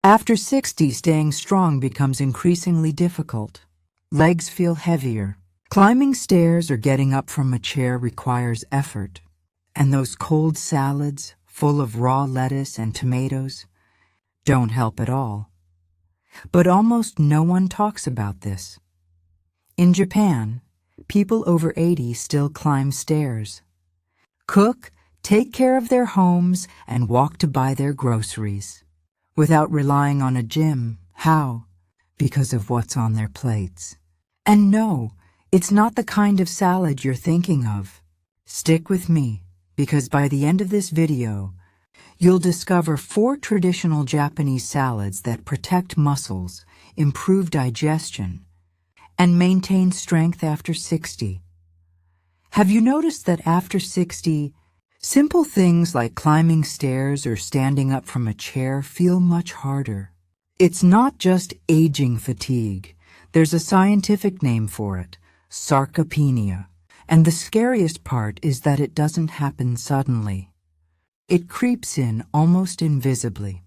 After 60, staying strong becomes increasingly difficult. Legs feel heavier. Climbing stairs or getting up from a chair requires effort. And those cold salads, full of raw lettuce and tomatoes, don't help at all. But almost no one talks about this. In Japan, people over 80 still climb stairs, cook, take care of their homes, and walk to buy their groceries. Without relying on a gym. How? Because of what's on their plates. And no, it's not the kind of salad you're thinking of. Stick with me, because by the end of this video, you'll discover 4 traditional Japanese salads that protect muscles, improve digestion, and maintain strength after 60. Have you noticed that after 60, simple things like climbing stairs or standing up from a chair feel much harder? It's not just aging fatigue. There's a scientific name for it, sarcopenia. And the scariest part is that it doesn't happen suddenly. It creeps in almost invisibly.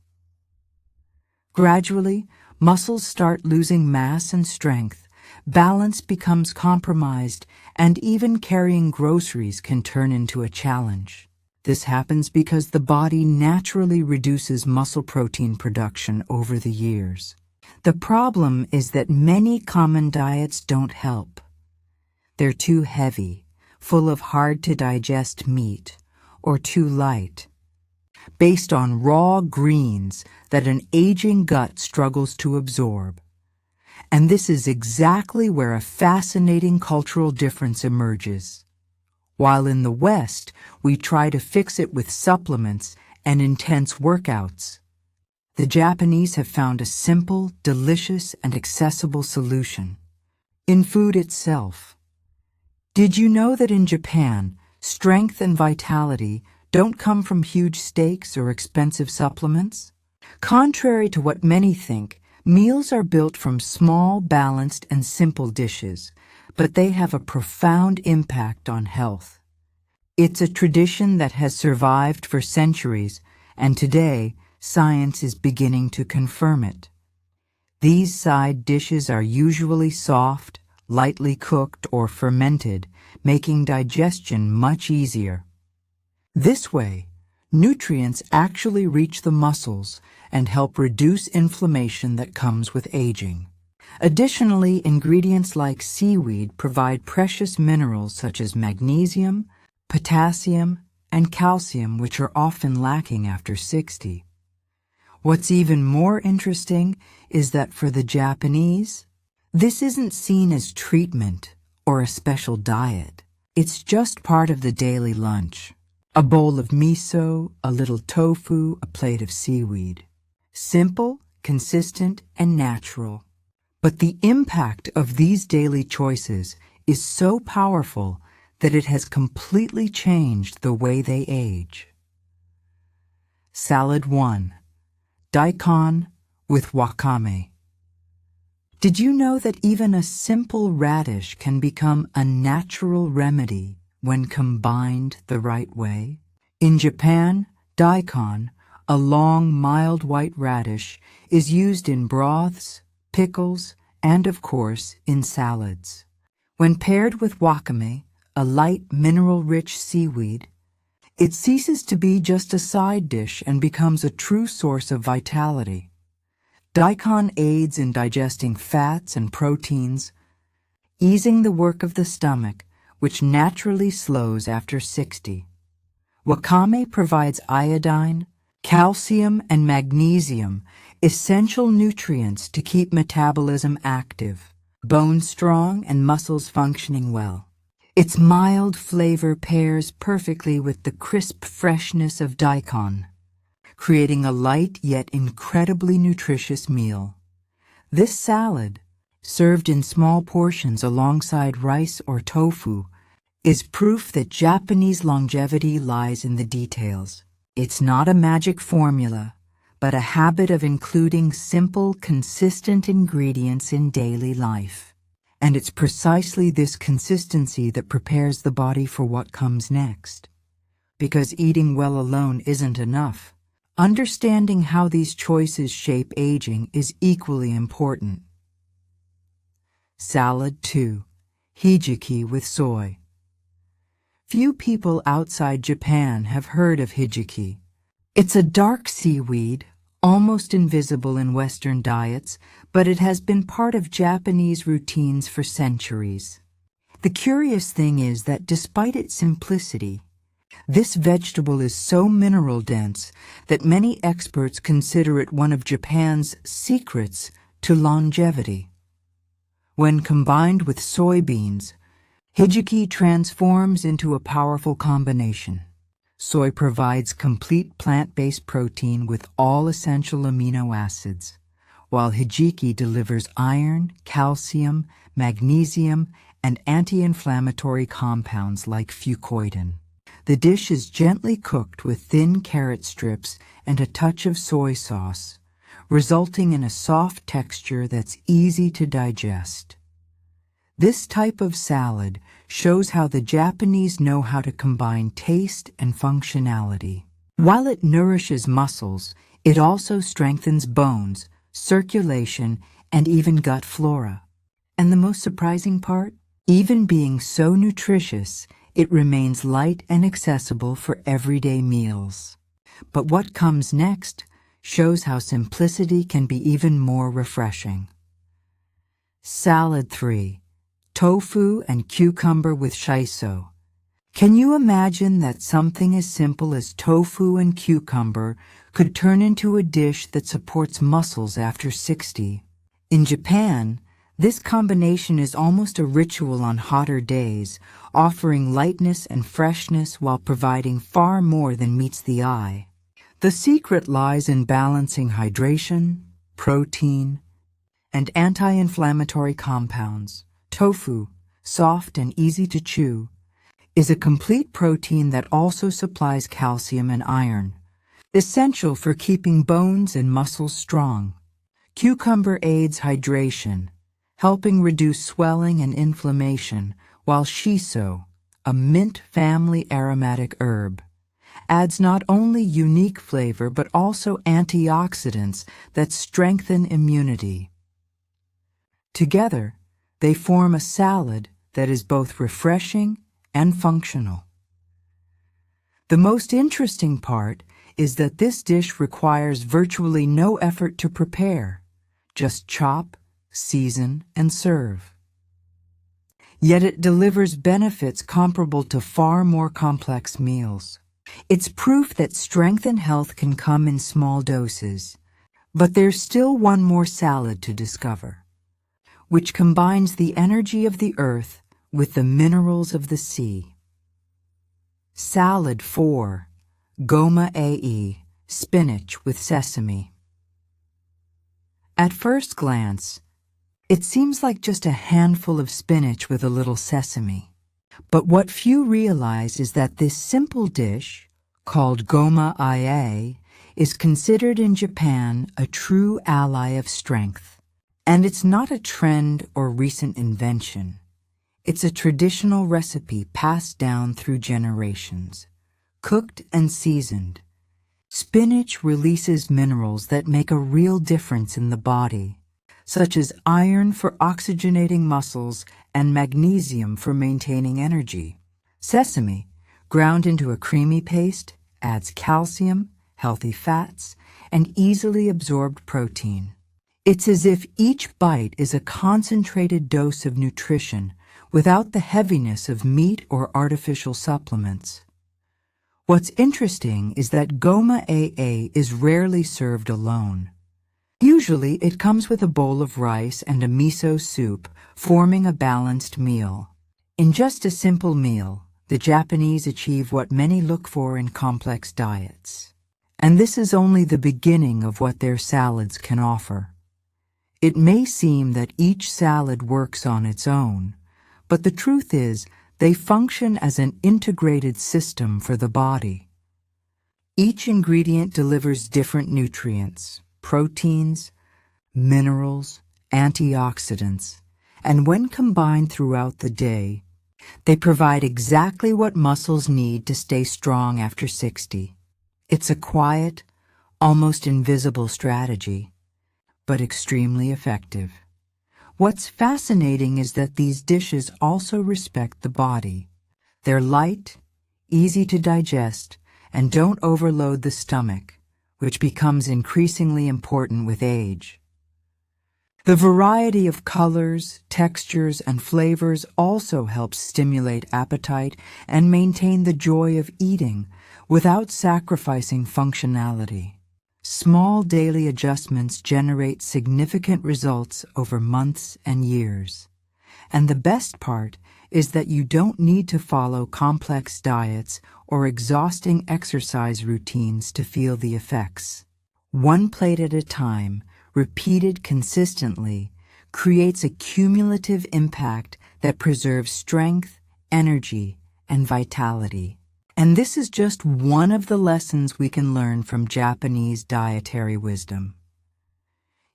Gradually, muscles start losing mass and strength, balance becomes compromised, and even carrying groceries can turn into a challenge. This happens because the body naturally reduces muscle protein production over the years. The problem is that many common diets don't help. They're too heavy, full of hard-to-digest meat, or too light, based on raw greens that an aging gut struggles to absorb. And this is exactly where a fascinating cultural difference emerges. While in the West, we try to fix it with supplements and intense workouts, the Japanese have found a simple, delicious, and accessible solution in food itself. Did you know that in Japan, strength and vitality don't come from huge steaks or expensive supplements? Contrary to what many think, meals are built from small, balanced, and simple dishes, but they have a profound impact on health. It's a tradition that has survived for centuries, and today, science is beginning to confirm it. These side dishes are usually soft, lightly cooked or fermented, making digestion much easier. This way, nutrients actually reach the muscles and help reduce inflammation that comes with aging. Additionally, ingredients like seaweed provide precious minerals such as magnesium, potassium, and calcium, which are often lacking after 60. What's even more interesting is that for the Japanese, this isn't seen as treatment or a special diet. It's just part of the daily lunch. A bowl of miso, a little tofu, a plate of seaweed. Simple, consistent, and natural. But the impact of these daily choices is so powerful that it has completely changed the way they age. Salad 1. Daikon with wakame. Did you know that even a simple radish can become a natural remedy when combined the right way? In Japan, daikon, a long, mild white radish, is used in broths, pickles, and of course, in salads. When paired with wakame, a light, mineral-rich seaweed, it ceases to be just a side dish and becomes a true source of vitality. Daikon aids in digesting fats and proteins, easing the work of the stomach, which naturally slows after 60. Wakame provides iodine, calcium, and magnesium, essential nutrients to keep metabolism active, bones strong, and muscles functioning well. Its mild flavor pairs perfectly with the crisp freshness of daikon, creating a light yet incredibly nutritious meal. This salad, served in small portions alongside rice or tofu, is proof that Japanese longevity lies in the details. It's not a magic formula, but a habit of including simple, consistent ingredients in daily life. And it's precisely this consistency that prepares the body for what comes next. Because eating well alone isn't enough. Understanding how these choices shape aging is equally important. Salad 2. Hijiki with soy. Few people outside Japan have heard of hijiki. It's a dark seaweed, almost invisible in Western diets, but it has been part of Japanese routines for centuries. The curious thing is that despite its simplicity, this vegetable is so mineral-dense that many experts consider it one of Japan's secrets to longevity. When combined with soybeans, hijiki transforms into a powerful combination. Soy provides complete plant-based protein with all essential amino acids, while hijiki delivers iron, calcium, magnesium, and anti-inflammatory compounds like fucoidan. The dish is gently cooked with thin carrot strips and a touch of soy sauce, resulting in a soft texture that's easy to digest. This type of salad shows how the Japanese know how to combine taste and functionality. While it nourishes muscles, it also strengthens bones, circulation, and even gut flora. And the most surprising part? Even being so nutritious, it remains light and accessible for everyday meals. But what comes next shows how simplicity can be even more refreshing. Salad 3. Tofu and cucumber with shiso. Can you imagine that something as simple as tofu and cucumber could turn into a dish that supports muscles after 60? In Japan, this combination is almost a ritual on hotter days, offering lightness and freshness while providing far more than meets the eye. The secret lies in balancing hydration, protein, and anti-inflammatory compounds. Tofu, soft and easy to chew, is a complete protein that also supplies calcium and iron, essential for keeping bones and muscles strong. Cucumber aids hydration, helping reduce swelling and inflammation, while shiso, a mint family aromatic herb, adds not only unique flavor but also antioxidants that strengthen immunity. Together, they form a salad that is both refreshing and functional. The most interesting part is that this dish requires virtually no effort to prepare, just chop, season, and serve. Yet it delivers benefits comparable to far more complex meals. It's proof that strength and health can come in small doses. But there's still one more salad to discover, which combines the energy of the earth with the minerals of the sea. Salad 4. Goma-e, spinach with sesame. At first glance, it seems like just a handful of spinach with a little sesame. But what few realize is that this simple dish, called goma-e, is considered in Japan a true ally of strength. And it's not a trend or recent invention. It's a traditional recipe passed down through generations. Cooked and seasoned, spinach releases minerals that make a real difference in the body, such as iron for oxygenating muscles and magnesium for maintaining energy. Sesame, ground into a creamy paste, adds calcium, healthy fats, and easily absorbed protein. It's as if each bite is a concentrated dose of nutrition without the heaviness of meat or artificial supplements. What's interesting is that goma-e is rarely served alone. Usually it comes with a bowl of rice and a miso soup, forming a balanced meal. In just a simple meal, the Japanese achieve what many look for in complex diets. And this is only the beginning of what their salads can offer. It may seem that each salad works on its own, but the truth is they function as an integrated system for the body. Each ingredient delivers different nutrients, proteins, minerals, antioxidants, and when combined throughout the day, they provide exactly what muscles need to stay strong after 60. It's a quiet, Almost invisible strategy, but extremely effective. What's fascinating is that these dishes also respect the body. They're light, easy to digest, and don't overload the stomach, which becomes increasingly important with age. The variety of colors, textures, and flavors also helps stimulate appetite and maintain the joy of eating without sacrificing functionality. Small daily adjustments generate significant results over months and years. And the best part is that you don't need to follow complex diets or exhausting exercise routines to feel the effects. One plate at a time, repeated consistently, creates a cumulative impact that preserves strength, energy, and vitality. And this is just one of the lessons we can learn from Japanese dietary wisdom.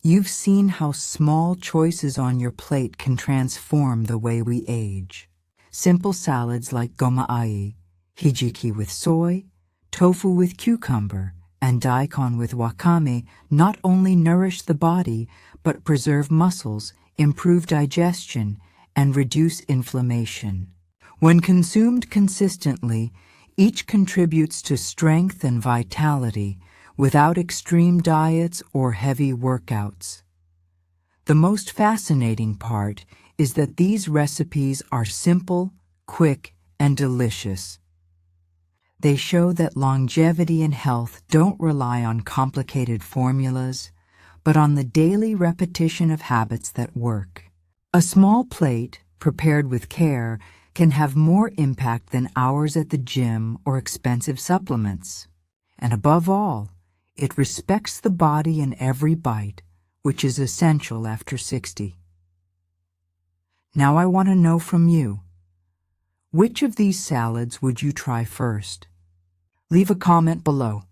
You've seen how small choices on your plate can transform the way we age. Simple salads like goma-ai, hijiki with soy, tofu with cucumber, and daikon with wakame not only nourish the body, but preserve muscles, improve digestion, and reduce inflammation. When consumed consistently, each contributes to strength and vitality without extreme diets or heavy workouts. The most fascinating part is that these recipes are simple, quick, and delicious. They show that longevity and health don't rely on complicated formulas, but on the daily repetition of habits that work. A small plate, prepared with care, can have more impact than hours at the gym or expensive supplements. And above all, it respects the body in every bite, which is essential after 60. Now I want to know from you, which of these salads would you try first? Leave a comment below.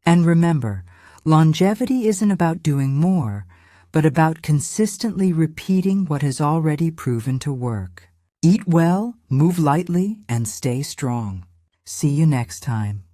And remember, longevity isn't about doing more, but about consistently repeating what has already proven to work. Eat well, move lightly, and stay strong. See you next time.